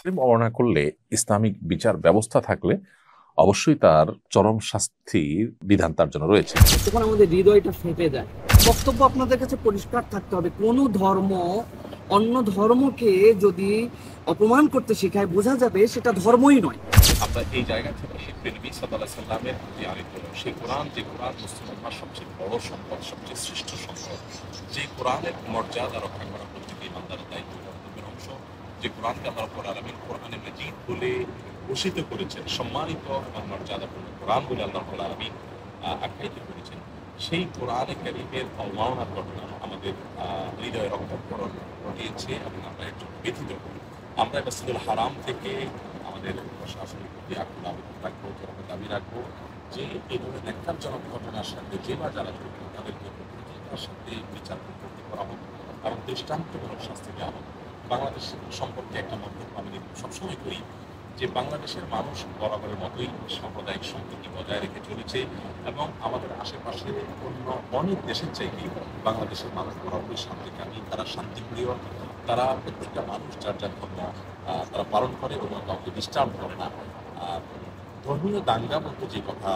মুসলিম অবমাননা করলে ইসলামিক বিচার ব্যবস্থা থাকলে অবশ্যই তার চরম শাস্তির বিধান তার জন্য রয়েছে। তখন আমাদের হৃদয়টা ফেটে যায়। বক্তব্য আপনাদের কাছে পরিষ্কার থাকতে হবে, কোনো ধর্ম অন্য ধর্মকে যদি অপমান করতে শেখায়, বোঝা যাবে সেটা ধর্মই নয়। আমরা এই জায়গা থেকে নবী সাল্লাল্লাহু আলাইহি সাল্লামের যে আরেক সেই কোরআন, যে কোরআন মুসলিম উম্মাহর সবচেয়ে বড় সম্পদ, সবচেয়ে শ্রেষ্ঠ সম্পদ, যে কোরআনের মর্যাদা রক্ষা করা প্রত্যেক ইমানদারের দায়িত্ব, কর্তব্যের অংশ, যে কোরআনকে আল্লাহ রাব্বুল আলামিন কোরআনে মাজিদ বলে ভূষিত করেছেন, সম্মানিত এবং মর্যাদাপূর্ণ কোরআন বলে আল্লাহ রাব্বুল আলামিন আখ্যায়িত করেছেন, সেই কোরআনে কারীমের অবমাননার ঘটনা আমাদের হৃদয়ে রক্তক্ষরণ ঘটিয়েছে এবং আমরা এর জন্য ব্যথিত। আমরা মাসজিদুল হারাম থেকে আমাদের প্রশাসনের প্রতি আকুল আবেদন রাখবো, আমরা দাবি রাখবো যে এই ধরনের ন্যাক্কারজনক ঘটনার সাথে যে বা যারা জড়িত তাদেরকে দ্রুততার সাথে বিচার করতে করা হোক এবং দৃষ্টান্তমূলক শাস্তি দেওয়া হোক। বাংলাদেশ সম্পর্কে একটা মন্তব্য আমি সবসময় করি যে বাংলাদেশের মানুষ বরাবরের মতোই সাম্প্রদায়িক সম্প্রীতি বজায় রেখে চলেছে এবং আমাদের আশেপাশে অন্য অনেক দেশের চাইতেই বাংলাদেশের মানুষ বরাবরই শান্তিকামী, তারা শান্তিপ্রিয়, তারা প্রত্যেকটা মানুষ যার যার ধর্ম তারা পালন করে এবং কাউকে ডিস্টার্ব করে না। ধর্মীয় দাঙ্গা বলতে যে কথা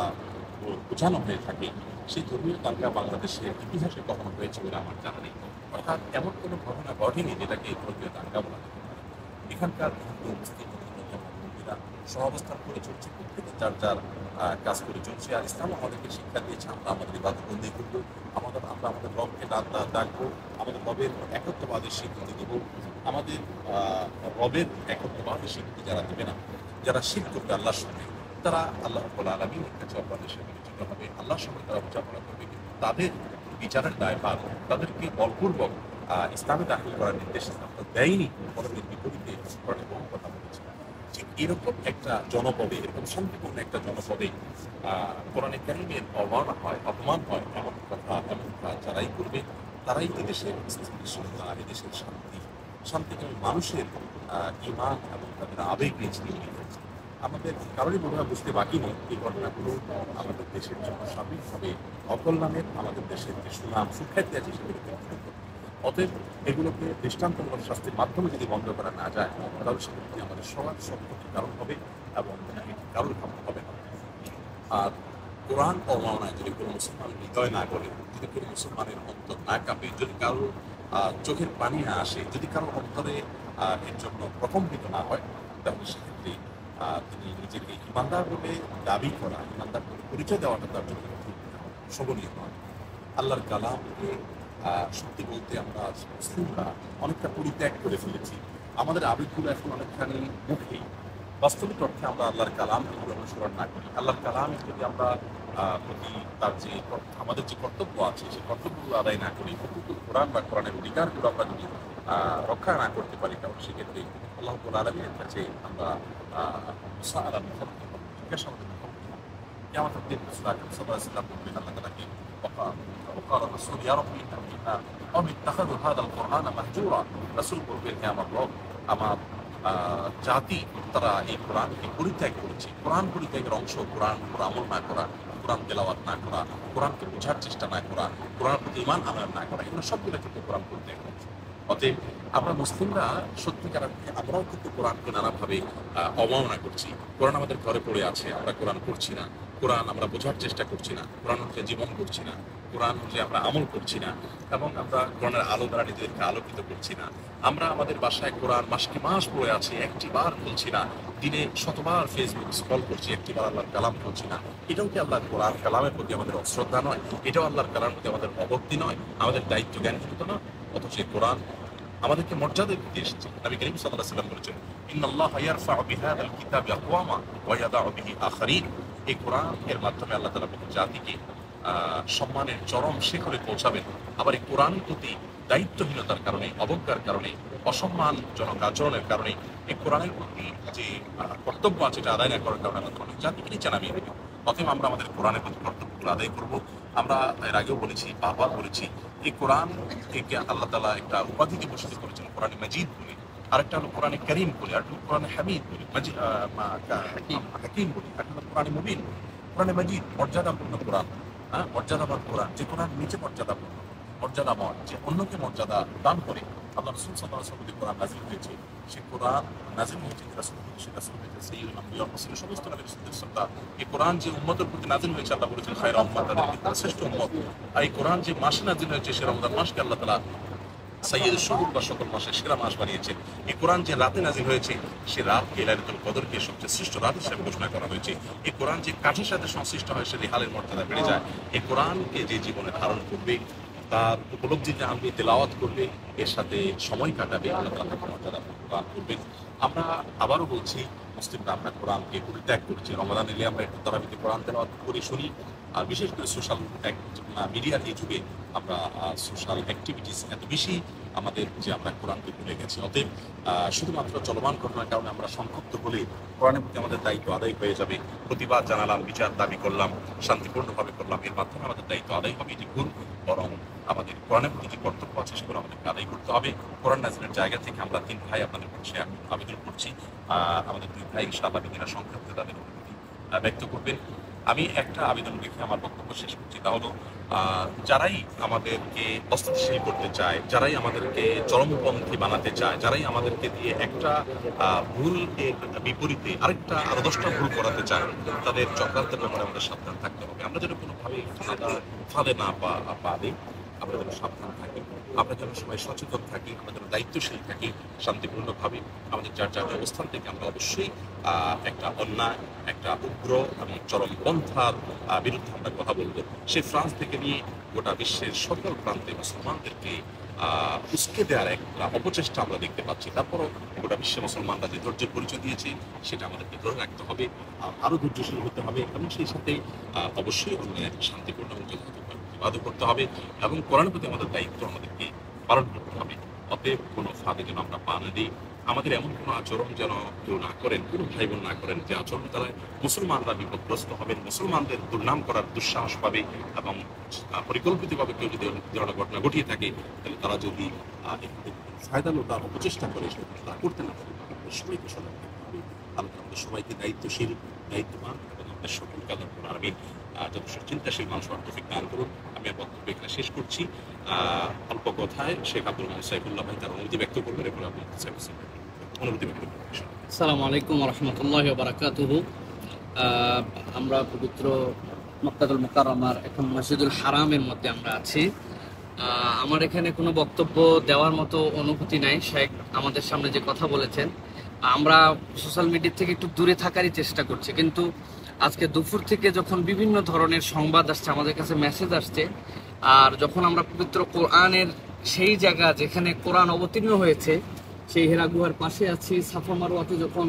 বোঝানো হয়ে থাকে, সেই ধর্মীয় দাঙ্গা বাংলাদেশের ইতিহাসে কখনো হয়েছে বলে আমার জানা নেই। অর্থাৎ এমন কোনো ঘটনা ঘটেনি যেটাকে ধর্মীয় দাঙ্গা বলা যেতে পারে। এখানকার হিন্দু মুসলিম মন্দিরা সহাবস্থান করে চলছে, প্রত্যেকে যার যার কাজ করে চলছে। আর ইসলাম আমাদেরকে শিক্ষা দিয়েছে আমরা আমাদের ইবাদতবন্দি করবো, আমরা আমাদের রবকে ডাকবো, আমাদের রবের একত্ববাদের স্বীকৃতি দেবো। আমাদের রবের একত্ববাদের স্বীকৃতি যারা দেবে না, যারা শিরক করবে আল্লাহর সঙ্গে, তারা আল্লাহ রাব্বুল আলামিনের কাছে অপরাধের সাথে বিচ্যুত হবে, আল্লাহর সঙ্গে তারা বোঝাপড়া করবে, কিন্তু তাদের বিচারের দায়ভার তাদেরকে বলপূর্বক ইসলামে দাখিল করার নির্দেশ ইসলাম তো দেয়নি, বরং এর বিপরীতে কোরআনে বহু কথা বলেছে। ঠিক এরকম একটা জনপদে, এরকম শান্তিপূর্ণ একটা জনপদে কোরআনে কারীমের অবমাননা হয়, অপমান হয়, এমন কথা এমন কাজ যারাই করবে তারাই এদেশের স্থিতিশীলতা, এদেশের শান্তিকামী মানুষের ঈমান এবং তাদের আবেগ নিয়ে চিনিয়ে দিয়েছে। আমাদের কারোরই বোধহয় বুঝতে বাকি নেই এই ঘটনাগুলো আমাদের দেশের জন্য সার্বিকভাবে অকল্যাণের, আমাদের দেশের যে সুনাম সুখ্যাতি আছে সেগুলোকে নষ্ট। অতএব এগুলোকে দৃষ্টান্তমূলক শাস্তির মাধ্যমে যদি বন্ধ করা না যায় তাহলে সেক্ষেত্রে আমাদের সবার সম্পত্তির কারণ হবে এবং কারোর কাম্য হবে না। আর কোরআন অবমাননায় যদি কোনো মুসলমান হৃদয় না করে, যদি কোনো মুসলমানের অন্তর না কাঁপে, যদি কারোর চোখের পানি না আসে, যদি কারোর অন্তরে এর জন্য প্রকম্পিত না হয়, তাহলে সেক্ষেত্রে তিনি নিজেকে ইমানদার বলে দাবি করা, ইমানদার বলে পরিচয় দেওয়াটা তার জন্য খুব শোভনীয় নয়। আল্লাহর কালামকে সত্যি বলতে আমরা মুসলিমরা অনেকটা পরিত্যাগ করে ফেলেছি। আমাদের আবেগগুলো এখন অনেকখানি মুখেই, বাস্তবিক অর্থে আমরা আল্লাহর কালামকে যদি অনুসরণ না করি, আল্লাহর কালামের যদি আমরা প্রতি তার যে আমাদের যে কর্তব্য আছে সেই কর্তব্যগুলো আদায় না করি, কোরআন বা কোরআনের অধিকারগুলো আমরা যদি রক্ষা না করতে পারি, তাহলে সেক্ষেত্রে আল্লাহ রাব্বুল আলামিনের কাছে আমরা মুসাআলার মুখোমুখি হব, জিজ্ঞাসাবাদের মুখোমুখি হব। কিয়ামতের দিন রাসূল আকরাম সাল্লাল্লাহু আলাইহি ওয়াসাল্লাম বলবেন আল্লাহ তাআলাকে, وقال الرسول يا رب إنهم قوم اتخذوا هذا القرآن مهجورا। রাসূল বলবেন, হে আমার রব, আমার জাতি তারা এই কোরআনকে পরিত্যাগ করেছে। কোরআন পরিত্যাগের অংশ কোরআন উপর আমল না করা, কোরআন তেলাওয়াত না করা, কোরআনকে বোঝার চেষ্টা না করা, কোরআনের প্রতি ঈমান আনয়ন না করা, এগুলো সবগুলো কিন্তু কোরআন পরিত্যাগের অংশ। অতএব আমরা মুসলিমরা সত্যিকার অর্থে আমরাও কিন্তু কোরআনকে নানাভাবে অবমাননা করছি। কোরআন আমাদের ঘরে পড়ে আছে, আমরা কোরআন পড়ছি না, কোরআন আমরা বোঝার চেষ্টা করছি না, কোরআন অনুযায়ী জীবন করছি না, কোরআন অনুযায়ী আমরা আমল করছি না, এবং আমরা কোরআনের আলো দ্বারা নিজেদেরকে আলোকিত করছি না। আমরা আমাদের বাসায় কোরআন মাসকে মাস পড়ে আছে, একটি বার খুলছি না, দিনে শতবার ফেসবুক স্ক্রল করছি, একটি বার আল্লাহর কালাম খুলছি না। এটাও কি আল্লাহর কোরআন কালামের প্রতি আমাদের অশ্রদ্ধা নয়? এটাও আল্লাহর কালামের প্রতি আমাদের অভক্তি নয়? আমাদের দায়িত্ব জ্ঞানযুক্ত না? অথচ কোরআন আমাদেরকে মর্যাদা দিতে এসেছে। নবী করিম সাল্লাল্লাহু আলাইহি ওয়াসাল্লাম বলেছেন, ইন্নাল্লাহা ইয়ারফা'ু বিহাযাল কিতাবি আকওয়ামা ওয়া ইয়াদা'ু বিহি আখারিন। এই কোরআন এর মাধ্যমে আল্লাহ তাআলা কোনো জাতিকে সম্মানের চরম শিখরে পৌঁছাবেন। আবার এই কোরআনের প্রতি দায়িত্বহীনতার কারণে, অবজ্ঞার কারণে, অসম্মানজনক আচরণের কারণে, এই কোরআনের প্রতি যে কর্তব্য আছে এটা আদায় না করার কারণে আল্লাহ তাআলা জাতিকে নিচে নামিয়ে দেবেন। অতএব আমরা আমাদের কোরআনের প্রতি কর্তব্যগুলো আদায় করব। আমরা এর আগেও বলেছি, বারবার বলেছি, এই কোরআন থেকে আল্লাহ তাআলা একটা উপাধি দিয়ে ভূষিত করেছেন কোরআনে মাজিদ বলে, আরেকটা হলো কোরআনে কারীম বলে, আরেকটা হলো কোরআনে হামিদ বলে, হাকিম বলে, একটা হলো কোরআনে মুবিন বলে। কোরআনে মাজিদ মর্যাদাপূর্ণ কোরআন, মর্যাদাবান কোরআন, যে কোরআন নিচে মর্যাদাপূর্ণ, মর্যাদাময়, যে অন্যকে মর্যাদা দান করে। আল্লাহ রাসূল সাল্লাল্লাহু আলাইহি ওয়াসাল্লাম কোরআন নাযিল হয়েছে, সে কোরআন নাজিল হয়েছে রাসূল, সে রাসূল হয়েছে সাইয়্যিদুল আম্বিয়া ওয়াল মুরসালিন, সমস্ত নবী রাসূলদের সরদার। এই কোরআন যে উম্মতের প্রতি নাজিল হয়েছে, আল্লাহ বলেছেন খায়রা উম্মাত, তাদের শ্রেষ্ঠ উম্মত। এই কোরআন যে মাসে নাজিল হয়েছে, সে রমজান মাসকে আল্লাহ তাআলা সাইয়্যিদুশ শুহুর বা সকল মাসের সেরা মাস বানিয়েছেন। এই কোরআন যে রাতে নাজিল হয়েছে, সে রাতকে লাইলাতুল কদরকে সবচেয়ে শ্রেষ্ঠ রাত হিসেবে ঘোষণা করা হয়েছে। এই কোরআন যে কাঠের সাথে সংশ্লিষ্ট হয়, সে রিহালের মর্যাদা বেড়ে যায়। এই কোরআনকে যে জীবনে ধারণ করবে, তার উপলব্ধিতে আনবে, তেলাওয়াত করবে, এর সাথে সময় কাটাবে, আল্লাহ তাআলা তাকে মর্যাদা প্রদান করবেন। আমরা আবারও বলছি, মুসলিমরা আমরা কোরআনকে পরিত্যাগ করেছি। রমাদান এলে আমরা একটু তারাবিতে কোরআন তেলাওয়াত করি, শুনি। আর বিশেষ করে সোশ্যাল মিডিয়ার এই যুগে আমরা সোশ্যাল অ্যাক্টিভিটিস এত বেশি আমাদের যে আমরা কোরআনকে ভুলে গেছি। অতএব শুধুমাত্র চলমান ঘটনার কারণে আমরা সংক্ষুব্ধ হলে কোরআনের প্রতি আমাদের দায়িত্ব আদায় হয়ে যাবে। প্রতিবাদ জানালাম, বিচার দাবি করলাম, শান্তিপূর্ণভাবে করলাম, এর মাধ্যমে আমাদের দায়িত্ব আদায় হবে, এটি ভুল। বরং আমাদের কোরআনের প্রতি যে কর্তব্য আছে সেগুলো আমাদেরকে আদায় করতে হবে। কোরআন নাজিলের জায়গা থেকে আমরা 3 ভাই আপনাদের কাছে আবেদন করছি, আমাদের 2 ভাই ইনশাআল্লাহ বিনা সংক্ষেপে তাদের অনুভূতি ব্যক্ত করবেন। আমি একটা আবেদন রেখে আমার বক্তব্য শেষ করছি, তা হলো যারাই আমাদেরকে অস্থিতিশীল করতে চায়, যারাই আমাদেরকে চরমপন্থী বানাতে চায়, যারাই আমাদেরকে দিয়ে একটা ভুল এর বিপরীতে আরেকটা আরো 10টা ভুল করাতে চায়, তাদের চক্রান্তের ব্যাপারে আমাদের সাবধান থাকতে হবে। আমরা যেন কোনোভাবেই ফাঁদে না পা দিই, আমরা যেন সাবধান থাকি, আমরা যেন সবাই সচেতন থাকি, আমরা যেন দায়িত্বশীল থাকি, শান্তিপূর্ণভাবে আমাদের যার যার অবস্থান থেকে আমরা অবশ্যই একটা অন্যায়, একটা উগ্র এবং চরমপন্থার বিরুদ্ধে আমরা কথা বলবো। সে ফ্রান্স থেকে নিয়ে গোটা বিশ্বের সকল প্রান্তে মুসলমানদেরকে উস্কে দেওয়ার একটা অপচেষ্টা আমরা দেখতে পাচ্ছি। তারপরও গোটা বিশ্বে মুসলমানরা যে ধৈর্যের পরিচয় দিয়েছে, সেটা আমাদেরকে ধরে রাখতে হবে, আরও ধৈর্যশীল হতে হবে, এবং সেই সাথে অবশ্যই অন্যায় শান্তিপূর্ণ এবং যথাযথভাবে প্রতিবাদও করতে হবে, এবং কোরআনের প্রতি আমাদের দায়িত্ব আমাদেরকে পালন করতে হবে। অতএব কোনো ফাঁদে যেন আমরা পা না দিই, আমাদের এমন কোনো আচরণ যেন কেউ না করেন, কোনো ভাই বোন না করেন, যে আচরণ দ্বারা মুসলমানরা বিপদগ্রস্ত হবেন, মুসলমানদের দুর্নাম করার দুঃসাহস পাবে, এবং পরিকল্পিতভাবে কেউ যদি ধরনের ঘটনা ঘটিয়ে থাকে, তাহলে তারা যদি ফায়দালো তার অপচেষ্টা করে, সেটা তারা করতে না পারে। আমাদের সবাইকে সতর্ক থাকতে হবে, আমাদের সবাইকে দায়িত্বশীল, দায়িত্ববান এবং আমাদের সকলকে আল্লাহ রাব্বুল আলামিন যথেষ্ট চিন্তাশীল মানুষ হওয়ার তৌফিক দান করুন। আমি আর বক্তব্য এখানে শেষ করছি। অল্প কথায় শেখ আব্দুল মোহাম্মদ সাইফুল্লাহ ভাই তার অনুমতি ব্যক্ত করবেন, এবং আপনি অনুমতি ব্যক্ত করবেন। আসসালামু আলাইকুম ওয়া রাহমাতুল্লাহি ওয়া বারাকাতুহু। আমরা পবিত্র মক্কাতুল মুকাররমার এখন মসজিদুল হারামের মধ্যে আমরা আছি। আমার এখানে কোনো বক্তব্য দেওয়ার মতো অনুভূতি নাই। শেখ আমাদের সামনে যে কথা বলেছেন, আমরা সোশ্যাল মিডিয়া থেকে একটু দূরে থাকারই চেষ্টা করছি, কিন্তু আজকে দুপুর থেকে যখন বিভিন্ন ধরনের সংবাদ আসছে, আমাদের কাছে মেসেজ আসছে, আর যখন আমরা পবিত্র কোরআনের সেই জায়গা যেখানে কোরআন অবতীর্ণ হয়েছে, সেই হেরা গুহার পাশে আছি, সাফা মারওয়াতে যখন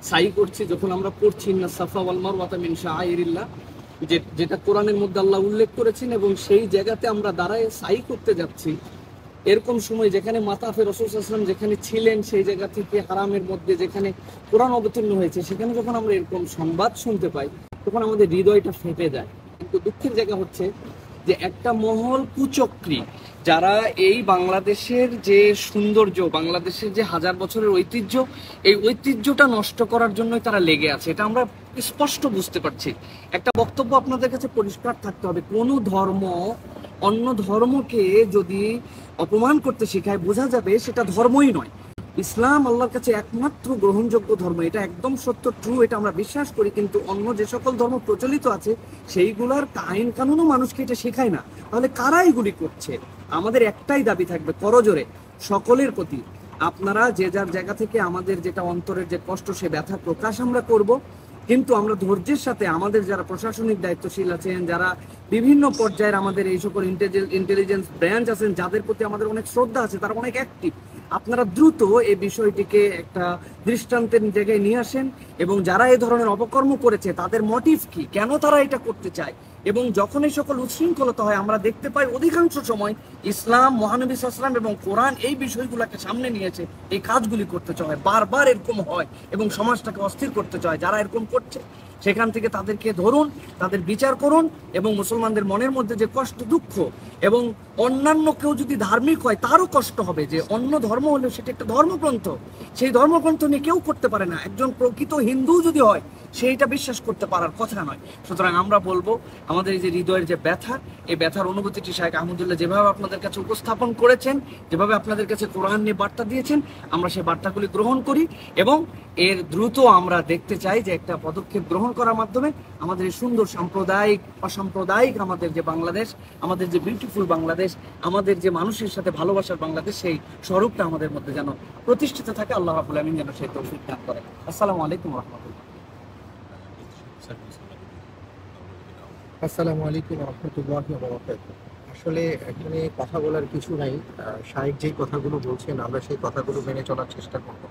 সাই করছি, যখন আমরা পড়ছি ইন্না সাফা ওয়াল মারওয়াতা মিন শাআইরিল্লাহ, যেটা কোরআনের মধ্যে আল্লাহ উল্লেখ করেছেন, এবং সেই জায়গাতে আমরা দাঁড়ায় সাই করতে যাচ্ছি, এরকম সময় যেখানে মাতাফে রাসূল সাল্লাল্লাহু আলাইহি ওয়াসাল্লাম যেখানে ছিলেন, সেই জায়গা থেকে হারামের মধ্যে যেখানে কোরআন অবতীর্ণ হয়েছে, সেখানে যখন আমরা এরকম সংবাদ শুনতে পাই, তখন আমাদের হৃদয়টা ফেটে যায়। কিন্তু দুঃখের জায়গা হচ্ছে যে একটা মহল কুচক্রী, যারা এই বাংলাদেশের যে সৌন্দর্য, বাংলাদেশের যে হাজার বছরের ঐতিহ্য, এই ঐতিহ্যটা নষ্ট করার জন্যই তারা লেগে আছে। এটা আমরা স্পষ্ট বুঝতে পারছি। একটা বক্তব্য আপনাদের কাছে পরিষ্কার থাকতে হবে, কোনো ধর্ম অন্য ধর্মকে যদি অপমান করতে শেখায়, বোঝা যাবে সেটা ধর্মই নয়। ইসলাম আল্লাহর কাছে একমাত্র গ্রহণযোগ্য ধর্ম, এটা একদম সত্য, ট্রু, এটা আমরা বিশ্বাস করি। কিন্তু অন্য যে সকল ধর্ম প্রচলিত আছে, সেইগুলার আইন কানুনও মানুষকে এটা শেখায় না। তাহলে কারা এগুলি করছে? আমাদের একটাই দাবি থাকবে করজোরে সকলের প্রতি, আপনারা যে যার জায়গা থেকে আমাদের যেটা অন্তরের যে কষ্ট, সে ব্যথা প্রকাশ আমরা করব, কিন্তু আমরা ধৈর্যের সাথে আমাদের যারা প্রশাসনিক দায়িত্বশীল আছেন, যারা বিভিন্ন পর্যায়ের আমাদের এই সকল ইন্টেলিজেন্স ব্রাঞ্চ আছেন, যাদের প্রতি আমাদের অনেক শ্রদ্ধা আছে, তারা অনেক অ্যাক্টিভ, আপনারা দ্রুত এই বিষয়টিকে একটা দৃষ্টান্তের জায়গায় নিয়ে আসেন, এবং যারা এই ধরনের অপকর্ম করেছে তাদের মোটিভ কি, কেন তারা এটা করতে চায়, এবং যখন এই সকল উচ্ছৃঙ্খলতা হয়, আমরা দেখতে পাই অধিকাংশ সময় ইসলাম, মহানবী সাল্লাল্লাহু আলাইহি ওয়াসাল্লাম এবং কোরআন এই বিষয়গুলোকে সামনে নিয়েছে এই কাজগুলি করতে চায়, বারবার এরকম হয়, এবং সমাজটাকে অস্থির করতে চায়। যারা এরকম করছে, সেখান থেকে তাদেরকে ধরুন, তাদের বিচার করুন, এবং মুসলমানদের মনের মধ্যে যে কষ্ট, দুঃখ, এবং অন্যান্য কেউ যদি ধার্মিক হয় তারও কষ্ট হবে, যে অন্য ধর্ম হলেও সেটা একটা ধর্মগ্রন্থ, সেই ধর্মগ্রন্থ নিয়ে কেউ করতে পারে না। একজন প্রকৃত হিন্দু যদি হয়, সেইটা বিশ্বাস করতে পারার কথা নয়। সুতরাং আমরা বলবো আমাদের এই যে হৃদয়ের যে ব্যথা, এই ব্যথার অনুভূতিটি শাইখ আহমদুল্লাহ যেভাবে আপনাদের কাছে উপস্থাপন করেছেন, যেভাবে আপনাদের কাছে কোরআন নিয়ে বার্তা দিয়েছেন, আমরা সেই বার্তাগুলি গ্রহণ করি এবং এর দ্রুত আমরা দেখতে চাই যে একটা পদক্ষেপ গ্রহণ করার মাধ্যমে আমাদের এই সুন্দর সাম্প্রদায়িক অসাম্প্রদায়িক আমাদের যে বাংলাদেশ, আমাদের যে বিউটিফুল বাংলাদেশ, আমাদের যে মানুষের সাথে ভালোবাসার বাংলাদেশ, সেই স্বরূপটা আমাদের মধ্যে যেন প্রতিষ্ঠিত থাকে। আল্লাহ রাব্বুল আমিন যেন সেই তৌফিক দান করেন। আসসালামু আলাইকুম ওয়া রাহমাতুল্লাহ। আসসালামু আলাইকুম রহমতুল্লাহি ওয়া বারাকাতুহু। আসলে এখানে কথা বলার কিছু নাই। শাইখ যেই কথাগুলো বলছেন আমরা সেই কথাগুলো মেনে চলার চেষ্টা করব।